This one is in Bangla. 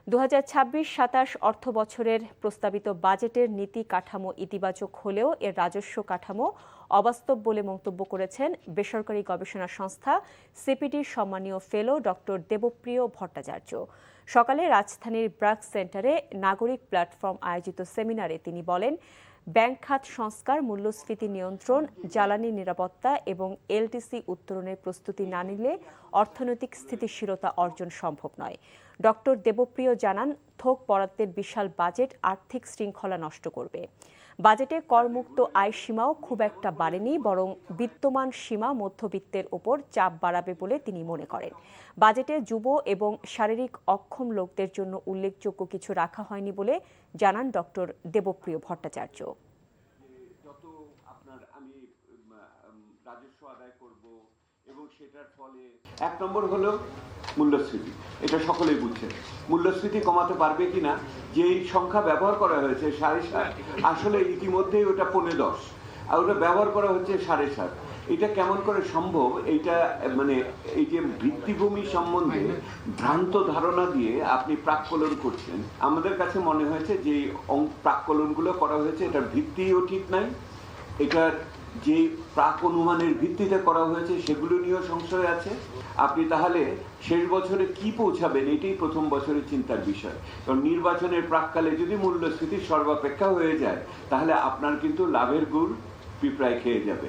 2026-27 অর্থ বছরের প্রস্তাবিত বাজেটের নীতি কাঠামো ইতিবাচক হলেও এর রাজস্ব কাঠামো অবাস্তব বলে মন্তব্য করেছেন বেসরকারি গবেষণা সংস্থা সিপিডির সম্মানীয় ফেলো ডক্টর দেবপ্রিয় ভট্টাচার্য। সকালে রাজধানীর ব্র্যাক সেন্টারে নাগরিক প্ল্যাটফর্ম আয়োজিত সেমিনারে তিনি বলেন, ব্যাংক খাত সংস্কার, মূল্যস্ফীতি নিয়ন্ত্রণ, জ্বালানি নিরাপত্তা এবং এলটিসি উত্তরণের প্রস্তুতি না নিলে অর্থনৈতিক স্থিতিশীলতা অর্জন সম্ভব নয়। ডক্টর দেবপ্রিয় জানান, থোক বরাদ্দের বিশাল বাজেট আর্থিক শৃঙ্খলা নষ্ট করবে। বাজেটে করমুক্ত আয় সীমাও খুব একটা বাড়েনি, বরং বিদ্যমান সীমা মধ্যবিত্তের ওপর চাপ বাড়াবে বলে তিনি মনে করেন। বাজেটে যুব এবং শারীরিক অক্ষম লোকদের জন্য উল্লেখযোগ্য কিছু রাখা হয়নি বলে জানান ডক্টর দেবপ্রিয় ভট্টাচার্য। রাজস্ব আদায় করব এবং সেটার ফলে এক নম্বর হলো মূল্যস্ফীতি। এটা সকলেই বুঝছেন। মূল্যস্ফীতি কমাতে পারবে কিনা, যে সংখ্যা ব্যবহার করা হয়েছে 7.5, আসলে ইতিমধ্যেই ওটা 15-10, আর ওটা ব্যবহার করা হচ্ছে 7.5। এটা কেমন করে সম্ভব? এইটা মানে এই যে ভিত্তিভূমি সম্বন্ধে ভ্রান্ত ধারণা দিয়ে আপনি প্রাক্কলন করছেন। আমাদের কাছে মনে হয়েছে যে প্রাক্কলনগুলো করা হয়েছে এটার ভিত্তিও ঠিক নাই, এটার যে প্রাক অনুমানের ভিত্তিতে করা হয়েছে সেগুলো নিয়েও সংশয় আছে। আপনি তাহলে শেষ বছরে কি পৌঁছাবেন, এটাই প্রথম বছরের চিন্তার বিষয়। কারণ নির্বাচনের প্রাককালে যদি মূল্যস্ফীতি সর্বাপেক্ষা হয়ে যায়, তাহলে আপনার কিন্তু লাভের গুড় পিঁপড়ায় খেয়ে যাবে।